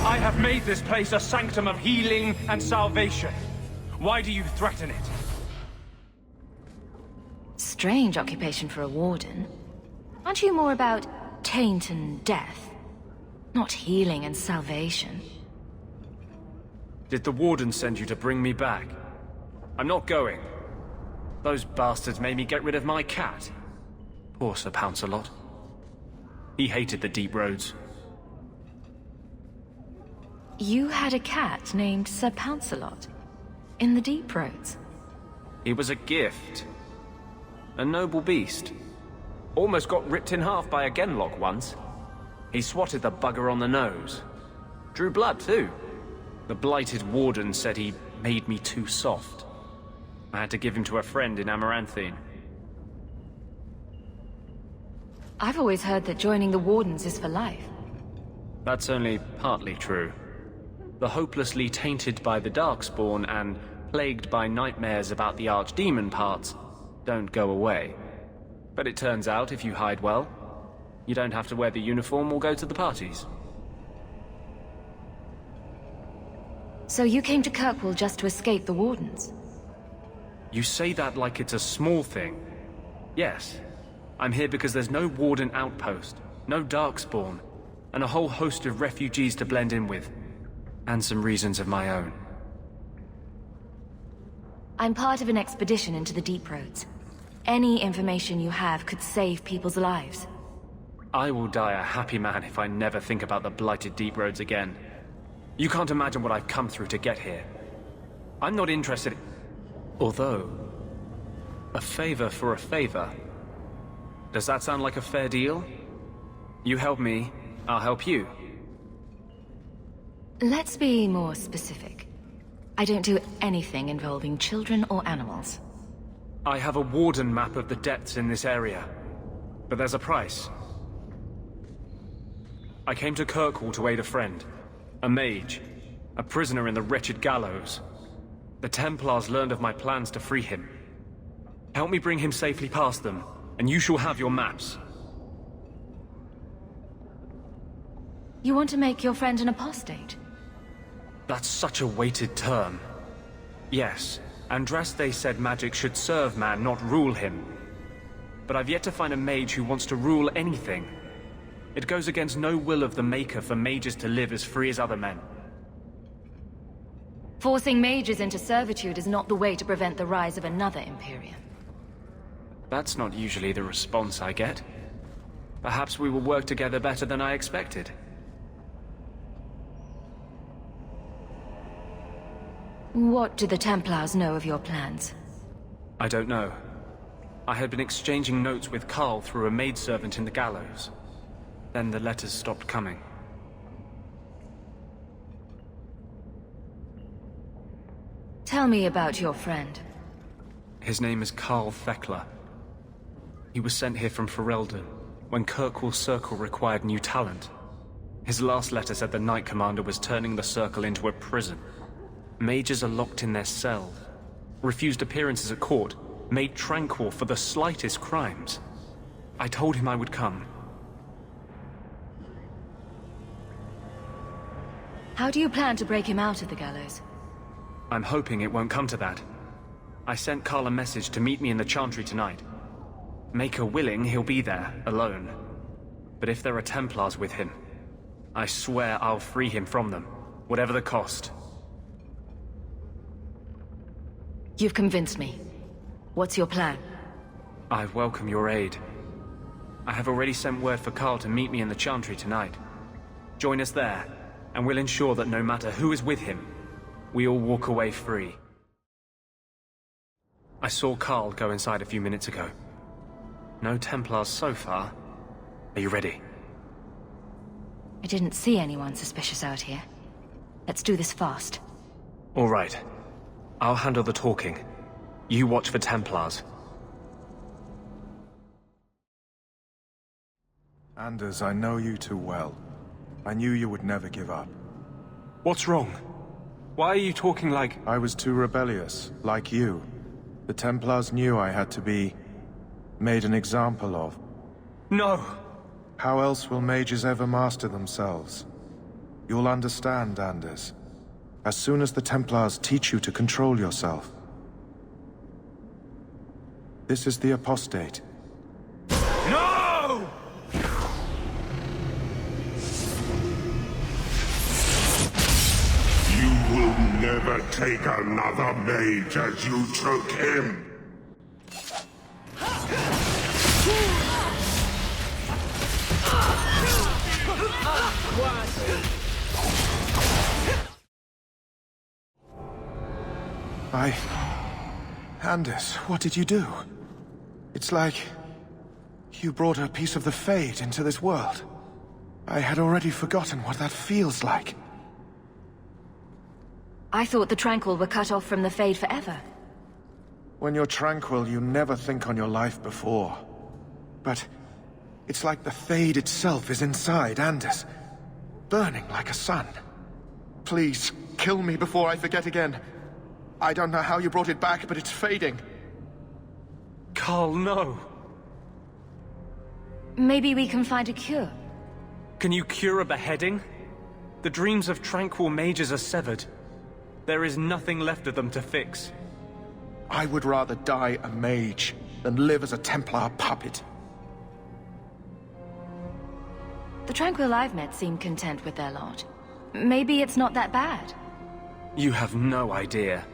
I have made this place a sanctum of healing and salvation. Why do you threaten it? Strange occupation for a warden. Aren't you more about taint and death? Not healing and salvation. Did the warden send you to bring me back? I'm not going. Those bastards made me get rid of my cat. Poor Sir Pouncelot. He hated the deep roads. You had a cat named Sir Pouncelot? In the deep roads? He was a gift. A noble beast. Almost got ripped in half by a genlock once. He swatted the bugger on the nose. Drew blood, too. The blighted warden said he made me too soft. I had to give him to a friend in Amaranthine. I've always heard that joining the Wardens is for life. That's only partly true. The hopelessly tainted by the Darkspawn and plagued by nightmares about the Archdemon parts don't go away. But it turns out if you hide well, you don't have to wear the uniform or go to the parties. So you came to Kirkwall just to escape the Wardens? You say that like it's a small thing. Yes. I'm here because there's no Warden outpost, no Darkspawn, and a whole host of refugees to blend in with. And some reasons of my own. I'm part of an expedition into the Deep Roads. Any information you have could save people's lives. I will die a happy man if I never think about the blighted Deep Roads again. You can't imagine what I've come through to get here. I'm not interested in... Although... a favor for a favor. Does that sound like a fair deal? You help me, I'll help you. Let's be more specific. I don't do anything involving children or animals. I have a warden map of the depths in this area. But there's a price. I came to Kirkwall to aid a friend. A mage. A prisoner in the wretched gallows. The Templars learned of my plans to free him. Help me bring him safely past them, and you shall have your maps. You want to make your friend an apostate? That's such a weighted term. Yes, Andraste said magic should serve man, not rule him. But I've yet to find a mage who wants to rule anything. It goes against no will of the Maker for mages to live as free as other men. Forcing mages into servitude is not the way to prevent the rise of another Imperium. That's not usually the response I get. Perhaps we will work together better than I expected. What do the Templars know of your plans? I don't know. I had been exchanging notes with Carl through a maidservant in the gallows. Then the letters stopped coming. Tell me about your friend. His name is Carl Thekla. He was sent here from Ferelden when Kirkwall Circle required new talent. His last letter said the Knight Commander was turning the Circle into a prison. Mages are locked in their cells, refused appearances at court, made tranquil for the slightest crimes. I told him I would come. How do you plan to break him out of the gallows? I'm hoping it won't come to that. I sent Carl a message to meet me in the Chantry tonight. Maker willing, he'll be there, alone. But if there are Templars with him, I swear I'll free him from them, whatever the cost. You've convinced me. What's your plan? I welcome your aid. I have already sent word for Carl to meet me in the Chantry tonight. Join us there, and we'll ensure that no matter who is with him, we all walk away free. I saw Carl go inside a few minutes ago. No Templars so far. Are you ready? I didn't see anyone suspicious out here. Let's do this fast. All right. I'll handle the talking. You watch for Templars. Anders, I know you too well. I knew you would never give up. What's wrong? Why are you talking like... I was too rebellious, like you. The Templars knew I had to be... made an example of. No! How else will mages ever master themselves? You'll understand, Anders. As soon as the Templars teach you to control yourself. This is the apostate. No! You will never take another mage as you took him. Anders, what did you do? It's like... you brought a piece of the Fade into this world. I had already forgotten what that feels like. I thought the Tranquil were cut off from the Fade forever. When you're tranquil, you never think on your life before. But... it's like the Fade itself is inside Anders. Burning like a sun. Please, kill me before I forget again. I don't know how you brought it back, but it's fading. Carl, no! Maybe we can find a cure. Can you cure a beheading? The dreams of tranquil mages are severed. There is nothing left of them to fix. I would rather die a mage than live as a Templar puppet. The Tranquil I've met seem content with their lot. Maybe it's not that bad. You have no idea.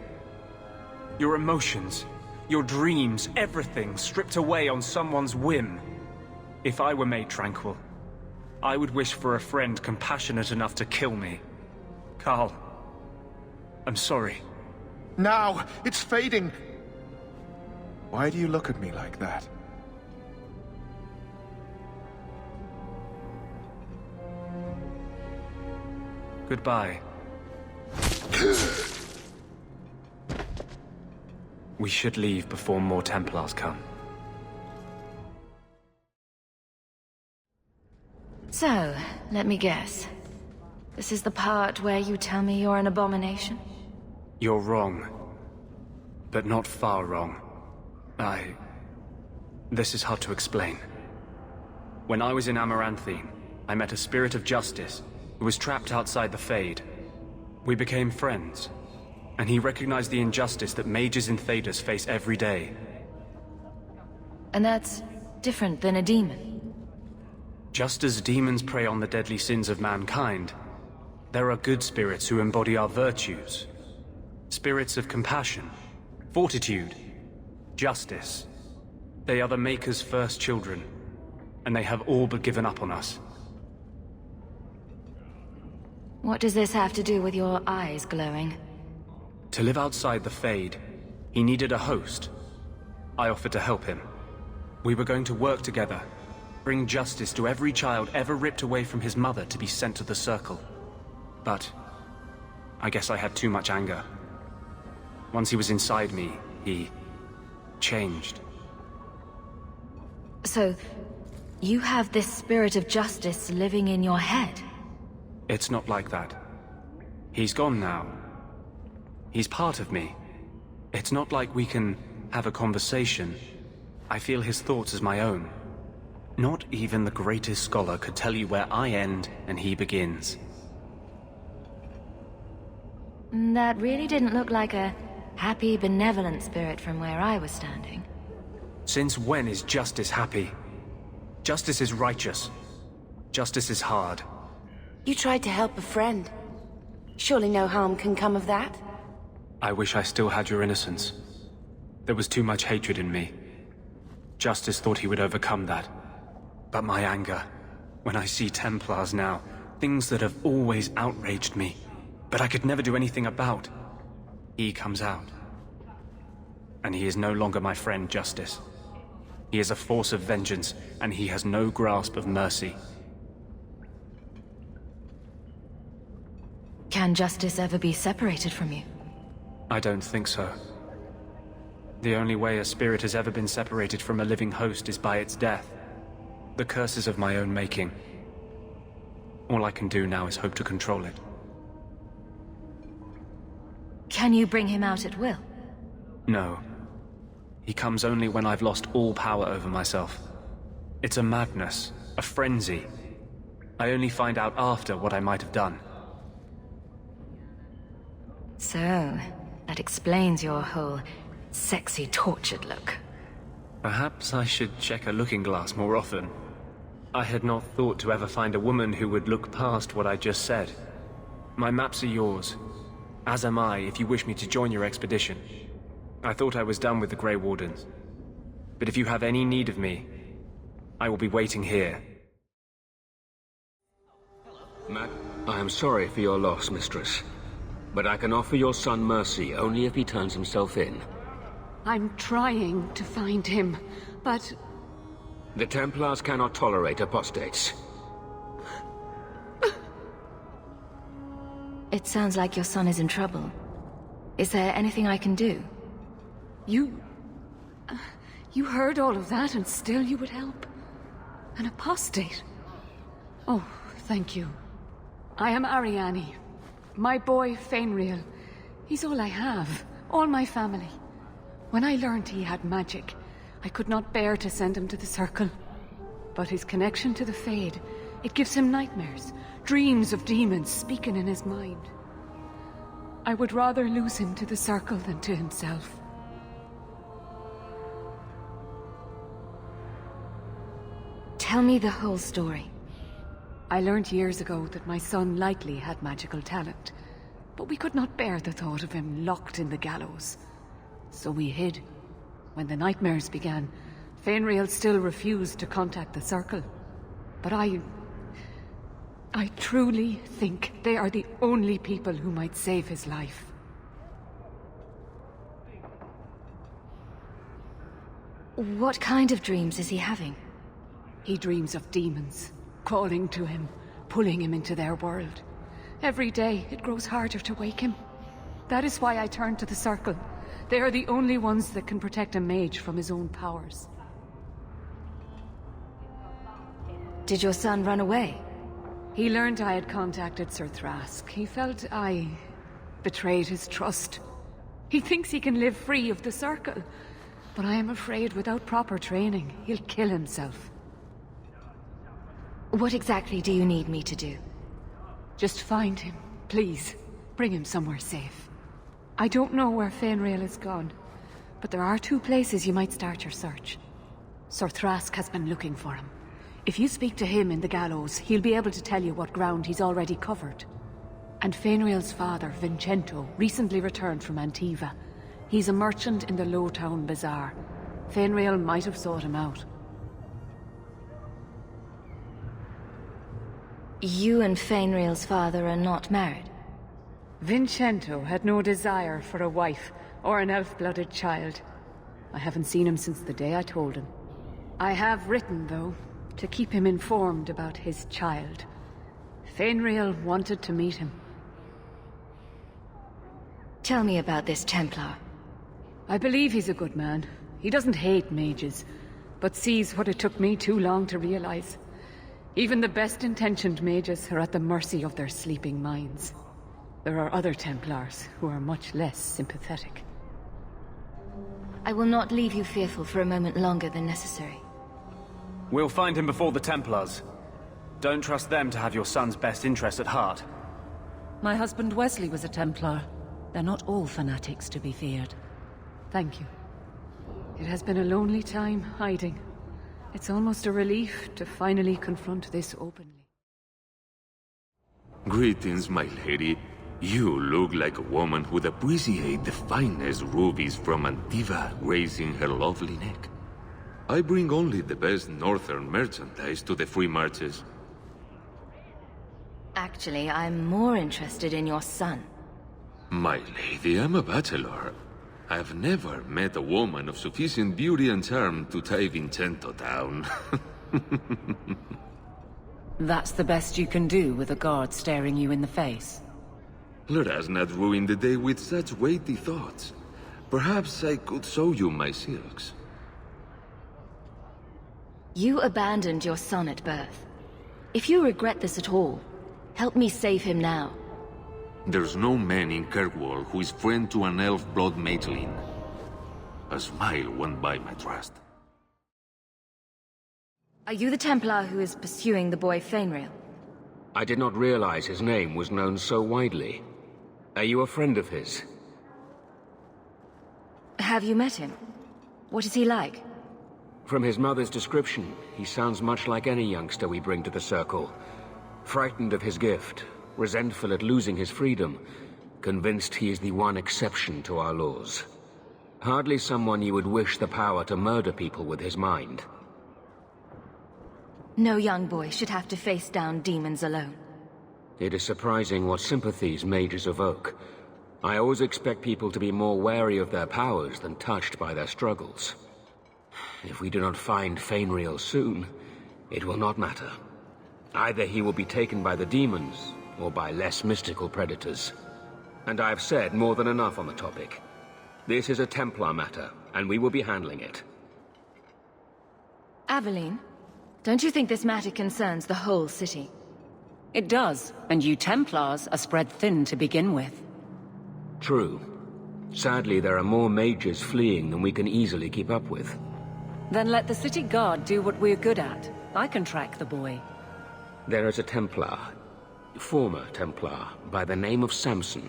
Your emotions, your dreams, everything stripped away on someone's whim. If I were made tranquil, I would wish for a friend compassionate enough to kill me. Carl, I'm sorry. Now! It's fading! Why do you look at me like that? Goodbye. We should leave before more Templars come. So, let me guess. This is the part where you tell me you're an abomination? You're wrong. But not far wrong. This is hard to explain. When I was in Amaranthine, I met a spirit of justice who was trapped outside the Fade. We became friends, and he recognized the injustice that mages in Thedas face every day. And that's different than a demon? Just as demons prey on the deadly sins of mankind, there are good spirits who embody our virtues. Spirits of compassion, fortitude, justice. They are the Maker's first children, and they have all but given up on us. What does this have to do with your eyes glowing? To live outside the Fade, he needed a host. I offered to help him. We were going to work together, bring justice to every child ever ripped away from his mother to be sent to the Circle. But I guess I had too much anger. Once he was inside me, he changed. So, you have this spirit of justice living in your head? It's not like that. He's gone now. He's part of me. It's not like we can have a conversation. I feel his thoughts as my own. Not even the greatest scholar could tell you where I end and he begins. That really didn't look like a happy, benevolent spirit from where I was standing. Since when is justice happy? Justice is righteous. Justice is hard. You tried to help a friend. Surely no harm can come of that? I wish I still had your innocence. There was too much hatred in me. Justice thought he would overcome that. But my anger, when I see Templars now, things that have always outraged me, but I could never do anything about, he comes out. And he is no longer my friend, Justice. He is a force of vengeance, and he has no grasp of mercy. Can justice ever be separated from you? I don't think so. The only way a spirit has ever been separated from a living host is by its death. The curse is of my own making. All I can do now is hope to control it. Can you bring him out at will? No. He comes only when I've lost all power over myself. It's a madness, a frenzy. I only find out after what I might have done. So, that explains your whole sexy, tortured look. Perhaps I should check a looking glass more often. I had not thought to ever find a woman who would look past what I just said. My maps are yours, as am I if you wish me to join your expedition. I thought I was done with the Grey Wardens. But if you have any need of me, I will be waiting here. I am sorry for your loss, mistress. But I can offer your son mercy only if he turns himself in. I'm trying to find him, but... The Templars cannot tolerate apostates. It sounds like your son is in trouble. Is there anything I can do? You heard all of that and still you would help? An apostate? Oh, thank you. I am Ariane. My boy, Fainriel. He's all I have. All my family. When I learned he had magic, I could not bear to send him to the Circle. But his connection to the Fade, it gives him nightmares. Dreams of demons speaking in his mind. I would rather lose him to the Circle than to himself. Tell me the whole story. I learned years ago that my son likely had magical talent, but we could not bear the thought of him locked in the gallows. So we hid. When the nightmares began, Fainriel still refused to contact the Circle. But I truly think they are the only people who might save his life. What kind of dreams is he having? He dreams of demons, calling to him, pulling him into their world. Every day, it grows harder to wake him. That is why I turned to the Circle. They are the only ones that can protect a mage from his own powers. Did your son run away? He learned I had contacted Sir Thrask. He felt I betrayed his trust. He thinks he can live free of the Circle, but I am afraid without proper training, he'll kill himself. What exactly do you need me to do? Just find him, please. Bring him somewhere safe. I don't know where Fainriel is gone, but there are 2 places you might start your search. Sir Thrask has been looking for him. If you speak to him in the gallows, he'll be able to tell you what ground he's already covered. And Fainriel's father, Vincento, recently returned from Antiva. He's a merchant in the Lowtown Bazaar. Fainriel might have sought him out. You and Fainriel's father are not married? Vincento had no desire for a wife or an elf-blooded child. I haven't seen him since the day I told him. I have written, though, to keep him informed about his child. Fainriel wanted to meet him. Tell me about this Templar. I believe he's a good man. He doesn't hate mages, but sees what it took me too long to realize. Even the best-intentioned mages are at the mercy of their sleeping minds. There are other Templars who are much less sympathetic. I will not leave you fearful for a moment longer than necessary. We'll find him before the Templars. Don't trust them to have your son's best interest at heart. My husband Wesley was a Templar. They're not all fanatics to be feared. Thank you. It has been a lonely time hiding. It's almost a relief to finally confront this openly. Greetings, my lady. You look like a woman who'd appreciate the finest rubies from Antiva gracing her lovely neck. I bring only the best northern merchandise to the free marches. Actually, I'm more interested in your son. My lady, I'm a bachelor. I've never met a woman of sufficient beauty and charm to tie Vincento down. That's the best you can do with a guard staring you in the face. Let us not ruin the day with such weighty thoughts. Perhaps I could show you my silks. You abandoned your son at birth. If you regret this at all, help me save him now. There's no man in Kirkwall who is friend to an elf-blood mageling. A smile won't buy my trust. Are you the Templar who is pursuing the boy Fainriel? I did not realize his name was known so widely. Are you a friend of his? Have you met him? What is he like? From his mother's description, he sounds much like any youngster we bring to the Circle. Frightened of his gift, resentful at losing his freedom, convinced he is the one exception to our laws. Hardly someone you would wish the power to murder people with his mind. No young boy should have to face down demons alone. It is surprising what sympathies mages evoke. I always expect people to be more wary of their powers than touched by their struggles. If we do not find Fainriel soon, it will not matter. Either he will be taken by the demons, or by less mystical predators. And I have said more than enough on the topic. This is a Templar matter, and we will be handling it. Aveline, don't you think this matter concerns the whole city? It does, and you Templars are spread thin to begin with. True. Sadly, there are more mages fleeing than we can easily keep up with. Then let the city guard do what we're good at. I can track the boy. There is a Templar, former Templar, by the name of Samson.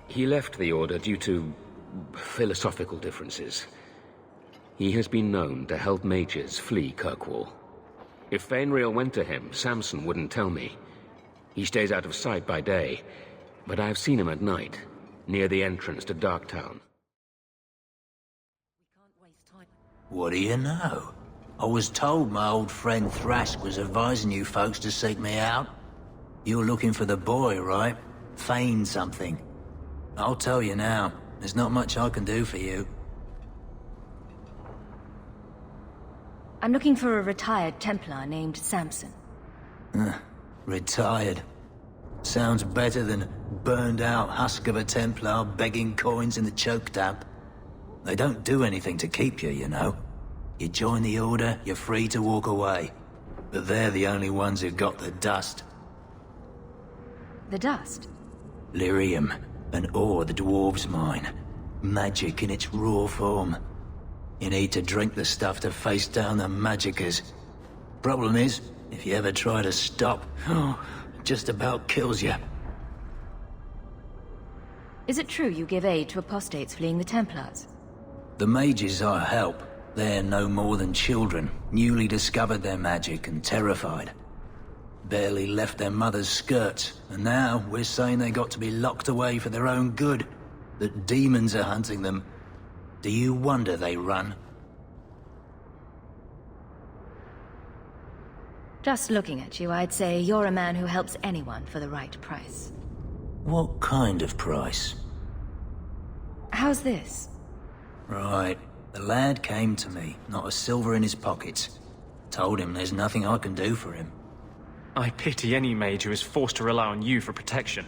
He left the Order due to philosophical differences. He has been known to help mages flee Kirkwall. If Fainriel went to him, Samson wouldn't tell me. He stays out of sight by day, but I have seen him at night, near the entrance to Darktown. What do you know? I was told my old friend Thrask was advising you folks to seek me out. You're looking for the boy, right? Feign something. I'll tell you now, there's not much I can do for you. I'm looking for a retired Templar named Samson. Retired. Sounds better than burned-out husk of a Templar begging coins in the choke damp. They don't do anything to keep you, you know. You join the Order, you're free to walk away. But they're the only ones who got the dust. The dust? Lyrium, an ore the dwarves mine. Magic in its raw form. You need to drink the stuff to face down the magickas. Problem is, if you ever try to stop, it just about kills you. Is it true you give aid to apostates fleeing the Templars? The mages I help, they're no more than children, newly discovered their magic and terrified. Barely left their mother's skirts, and now we're saying they got to be locked away for their own good. That demons are hunting them. Do you wonder they run? Just looking at you, I'd say you're a man who helps anyone for the right price. What kind of price? How's this? Right. The lad came to me, not a silver in his pockets. Told him there's nothing I can do for him. I pity any mage who is forced to rely on you for protection.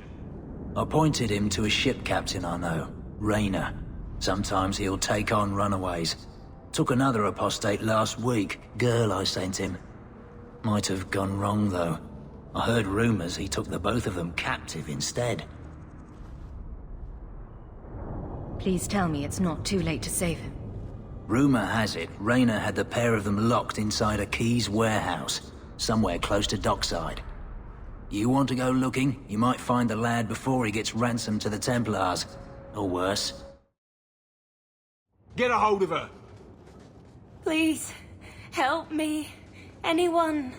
I pointed him to a ship captain I know, Rayner. Sometimes he'll take on runaways. Took another apostate last week, girl I sent him. Might have gone wrong though. I heard rumors he took the both of them captive instead. Please tell me it's not too late to save him. Rumor has it, Rayner had the pair of them locked inside a Keys warehouse, somewhere close to dockside. You want to go looking, you might find the lad before he gets ransomed to the Templars. Or worse. Get a hold of her! Please, help me. Anyone.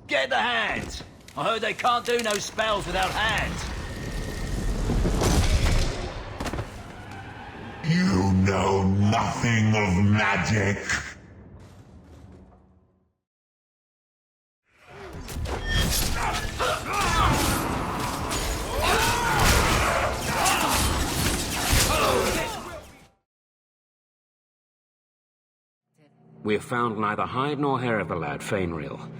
Get the hands! I heard they can't do no spells without hands. You know nothing of magic. We have found neither hide nor hair of the lad, Fainriel.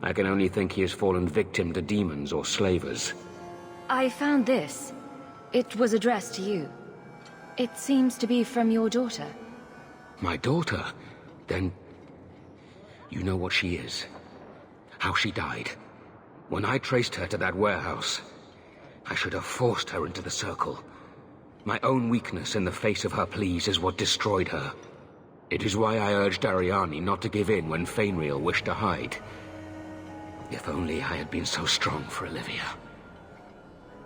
I can only think he has fallen victim to demons or slavers. I found this. It was addressed to you. It seems to be from your daughter. My daughter? Then... you know what she is. How she died. When I traced her to that warehouse, I should have forced her into the Circle. My own weakness in the face of her pleas is what destroyed her. It is why I urged Ariani not to give in when Fainriel wished to hide. If only I had been so strong for Olivia.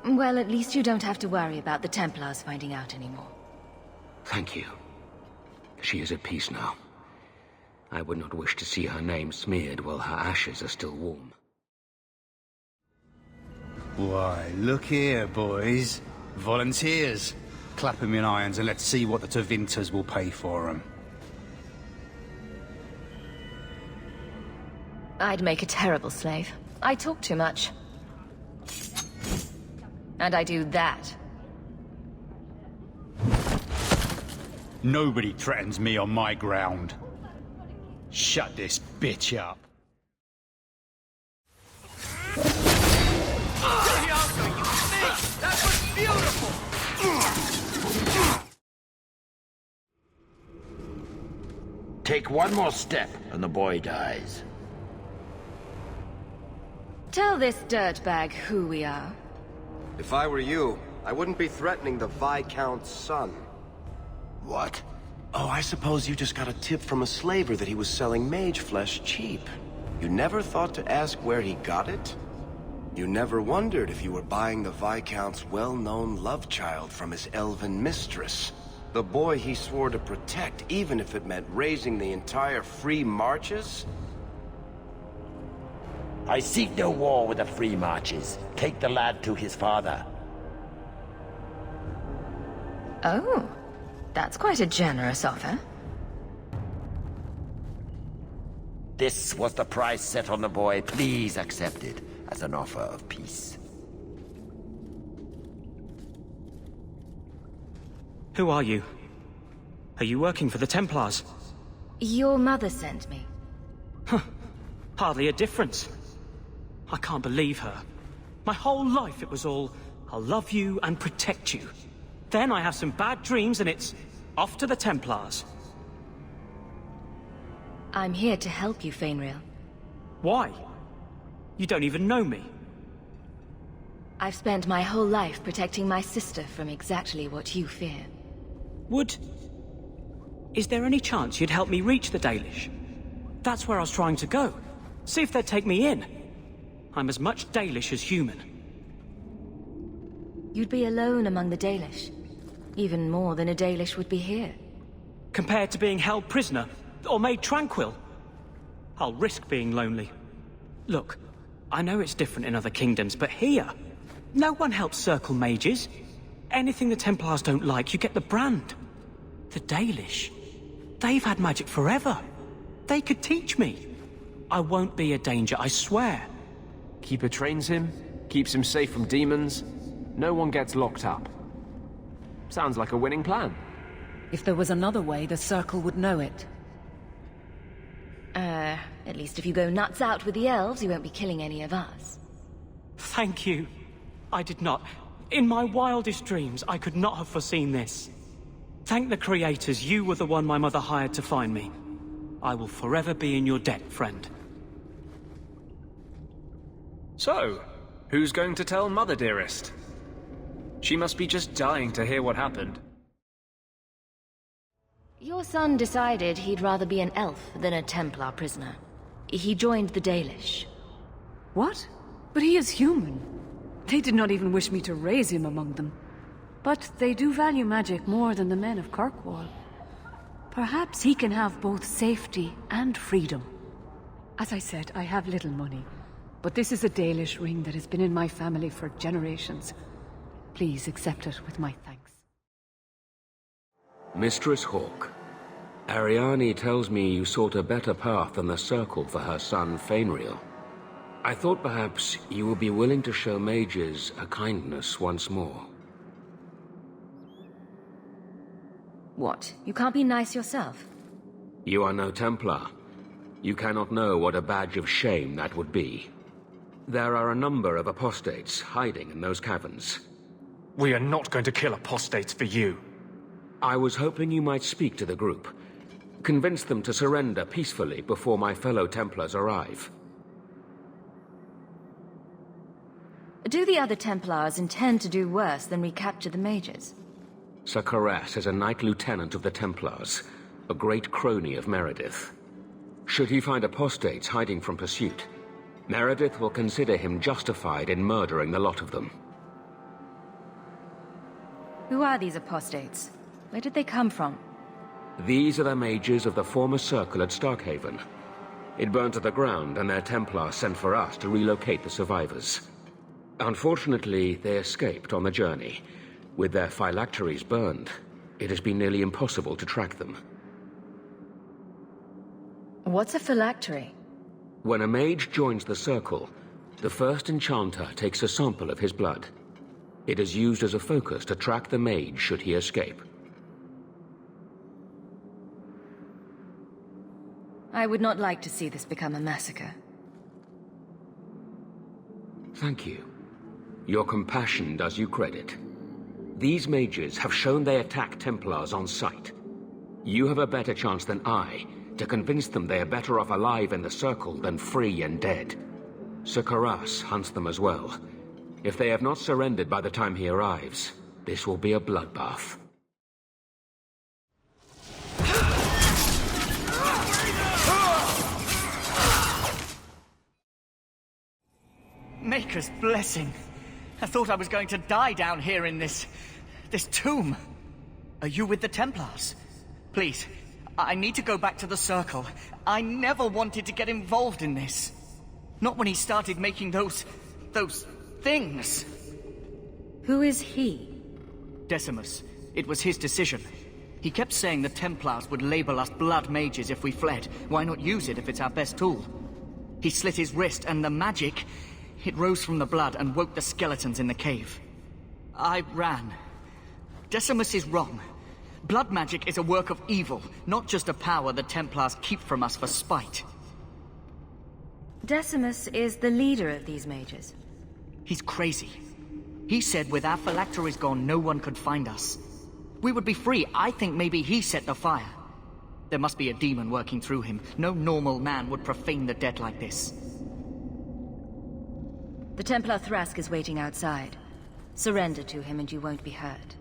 Well, at least you don't have to worry about the Templars finding out anymore. Thank you. She is at peace now. I would not wish to see her name smeared while her ashes are still warm. Why, look here, boys. Volunteers. Clap them in irons and let's see what the Tevinters will pay for them. I'd make a terrible slave. I talk too much. And I do that. Nobody threatens me on my ground. Shut this bitch up. That was beautiful! Take one more step, and the boy dies. Tell this dirtbag who we are. If I were you, I wouldn't be threatening the Viscount's son. What? Oh, I suppose you just got a tip from a slaver that he was selling mage flesh cheap. You never thought to ask where he got it? You never wondered if you were buying the Viscount's well-known love child from his elven mistress. The boy he swore to protect, even if it meant raising the entire Free Marches? I seek no war with the Free Marches. Take the lad to his father. Oh, that's quite a generous offer. This was the price set on the boy. Please accept it as an offer of peace. Who are you? Are you working for the Templars? Your mother sent me. Huh. Hardly a difference. I can't believe her. My whole life it was all, I'll love you and protect you. Then I have some bad dreams and it's off to the Templars. I'm here to help you, Fainriel. Why? You don't even know me. I've spent my whole life protecting my sister from exactly what you fear. Is there any chance you'd help me reach the Dalish? That's where I was trying to go. See if they'd take me in. I'm as much Dalish as human. You'd be alone among the Dalish. Even more than a Dalish would be here. Compared to being held prisoner, or made tranquil, I'll risk being lonely. Look, I know it's different in other kingdoms, but here, no one helps circle mages. Anything the Templars don't like, you get the brand. The Dalish, they've had magic forever. They could teach me. I won't be a danger, I swear. Keeper trains him, keeps him safe from demons. No one gets locked up. Sounds like a winning plan. If there was another way, the Circle would know it. At least if you go nuts out with the elves, you won't be killing any of us. Thank you. I did not. In my wildest dreams, I could not have foreseen this. Thank the creators, you were the one my mother hired to find me. I will forever be in your debt, friend. So, who's going to tell Mother Dearest? She must be just dying to hear what happened. Your son decided he'd rather be an elf than a Templar prisoner. He joined the Dalish. What? But he is human. They did not even wish me to raise him among them. But they do value magic more than the men of Kirkwall. Perhaps he can have both safety and freedom. As I said, I have little money. But this is a Dalish ring that has been in my family for generations. Please accept it with my thanks. Mistress Hawke, Ariane tells me you sought a better path than the Circle for her son Fainriel. I thought perhaps you would be willing to show mages a kindness once more. What? You can't be nice yourself? You are no Templar. You cannot know what a badge of shame that would be. There are a number of apostates hiding in those caverns. We are not going to kill apostates for you. I was hoping you might speak to the group. Convince them to surrender peacefully before my fellow Templars arrive. Do the other Templars intend to do worse than recapture the mages? Sir Carras is a Knight Lieutenant of the Templars, a great crony of Meredith. Should he find apostates hiding from pursuit, Meredith will consider him justified in murdering the lot of them. Who are these apostates? Where did they come from? These are the mages of the former circle at Starkhaven. It burned to the ground, and their Templars sent for us to relocate the survivors. Unfortunately, they escaped on the journey. With their phylacteries burned, it has been nearly impossible to track them. What's a phylactery? When a mage joins the circle, the first enchanter takes a sample of his blood. It is used as a focus to track the mage should he escape. I would not like to see this become a massacre. Thank you. Your compassion does you credit. These mages have shown they attack Templars on sight. You have a better chance than I to convince them they are better off alive in the Circle than free and dead. Sir Karas hunts them as well. If they have not surrendered by the time he arrives, this will be a bloodbath. Maker's blessing. I thought I was going to die down here in this tomb. Are you with the Templars? Please, I need to go back to the Circle. I never wanted to get involved in this. Not when he started making those things. Who is he? Decimus. It was his decision. He kept saying the Templars would label us blood mages if we fled. Why not use it if it's our best tool? He slit his wrist, and the magic, it rose from the blood and woke the skeletons in the cave. I ran. Decimus is wrong. Blood magic is a work of evil, not just a power the Templars keep from us for spite. Decimus is the leader of these mages. He's crazy. He said with our phylacteries gone, no one could find us. We would be free. I think maybe he set the fire. There must be a demon working through him. No normal man would profane the dead like this. The Templar Thrask is waiting outside. Surrender to him and you won't be hurt.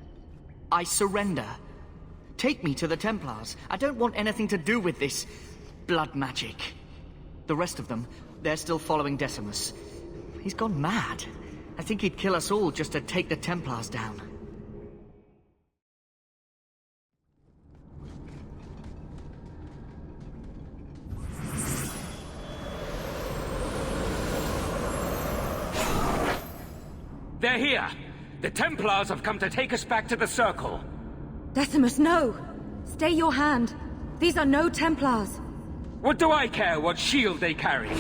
I surrender. Take me to the Templars. I don't want anything to do with this blood magic. The rest of them, they're still following Decimus. He's gone mad. I think he'd kill us all just to take the Templars down. They're here! The Templars have come to take us back to the Circle! Decimus, no! Stay your hand. These are no Templars. What do I care what shield they carry?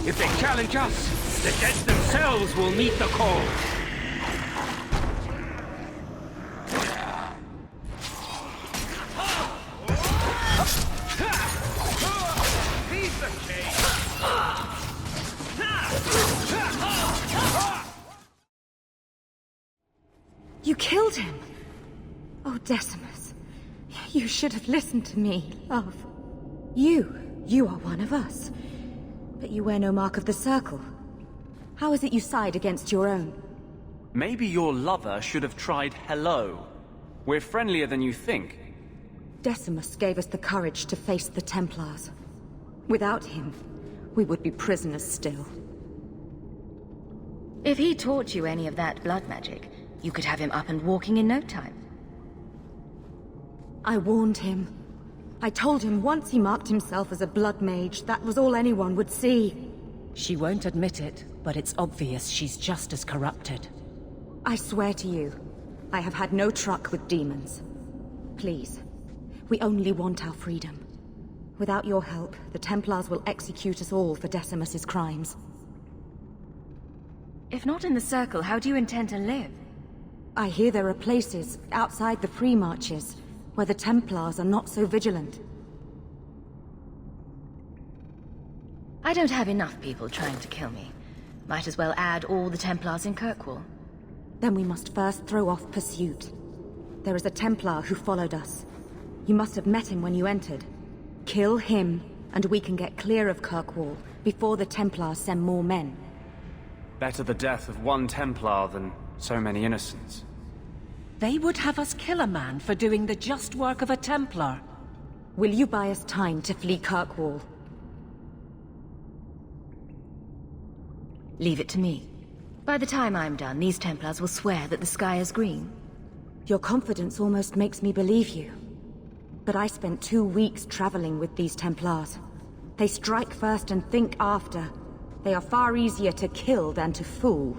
If they challenge us, the dead themselves will meet the call. You killed him! Oh, Decimus. You should have listened to me, love. You are one of us. But you wear no mark of the Circle. How is it you side against your own? Maybe your lover should have tried hello. We're friendlier than you think. Decimus gave us the courage to face the Templars. Without him, we would be prisoners still. If he taught you any of that blood magic, you could have him up and walking in no time. I warned him. I told him once he marked himself as a blood mage, that was all anyone would see. She won't admit it, but it's obvious she's just as corrupted. I swear to you, I have had no truck with demons. Please, we only want our freedom. Without your help, the Templars will execute us all for Decimus's crimes. If not in the Circle, how do you intend to live? I hear there are places, outside the free marches, where the Templars are not so vigilant. I don't have enough people trying to kill me. Might as well add all the Templars in Kirkwall. Then we must first throw off pursuit. There is a Templar who followed us. You must have met him when you entered. Kill him, and we can get clear of Kirkwall before the Templars send more men. Better the death of one Templar than so many innocents. They would have us kill a man for doing the just work of a Templar. Will you buy us time to flee Kirkwall? Leave it to me. By the time I'm done, these Templars will swear that the sky is green. Your confidence almost makes me believe you. But I spent 2 weeks traveling with these Templars. They strike first and think after. They are far easier to kill than to fool.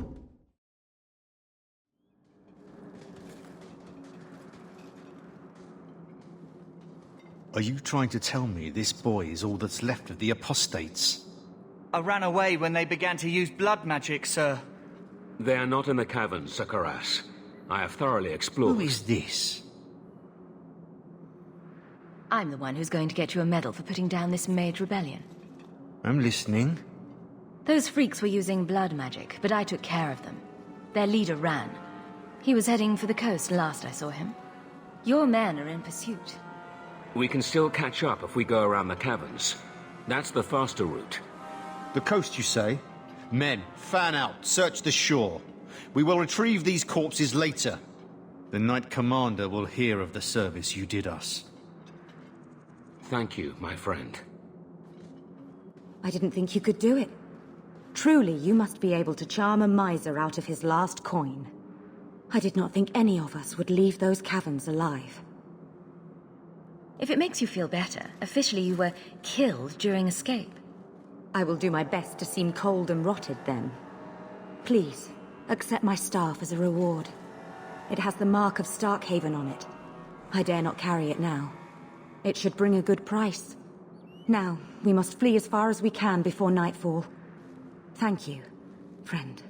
Are you trying to tell me this boy is all that's left of the apostates? I ran away when they began to use blood magic, sir. They are not in the caverns, Sakaras. I have thoroughly explored. Who is this? I'm the one who's going to get you a medal for putting down this Mage rebellion. I'm listening. Those freaks were using blood magic, but I took care of them. Their leader ran. He was heading for the coast last I saw him. Your men are in pursuit. We can still catch up if we go around the caverns. That's the faster route. The coast, you say? Men, fan out, search the shore. We will retrieve these corpses later. The Knight Commander will hear of the service you did us. Thank you, my friend. I didn't think you could do it. Truly, you must be able to charm a miser out of his last coin. I did not think any of us would leave those caverns alive. If it makes you feel better, officially you were killed during escape. I will do my best to seem cold and rotted then. Please, accept my staff as a reward. It has the mark of Starkhaven on it. I dare not carry it now. It should bring a good price. Now, we must flee as far as we can before nightfall. Thank you, friend.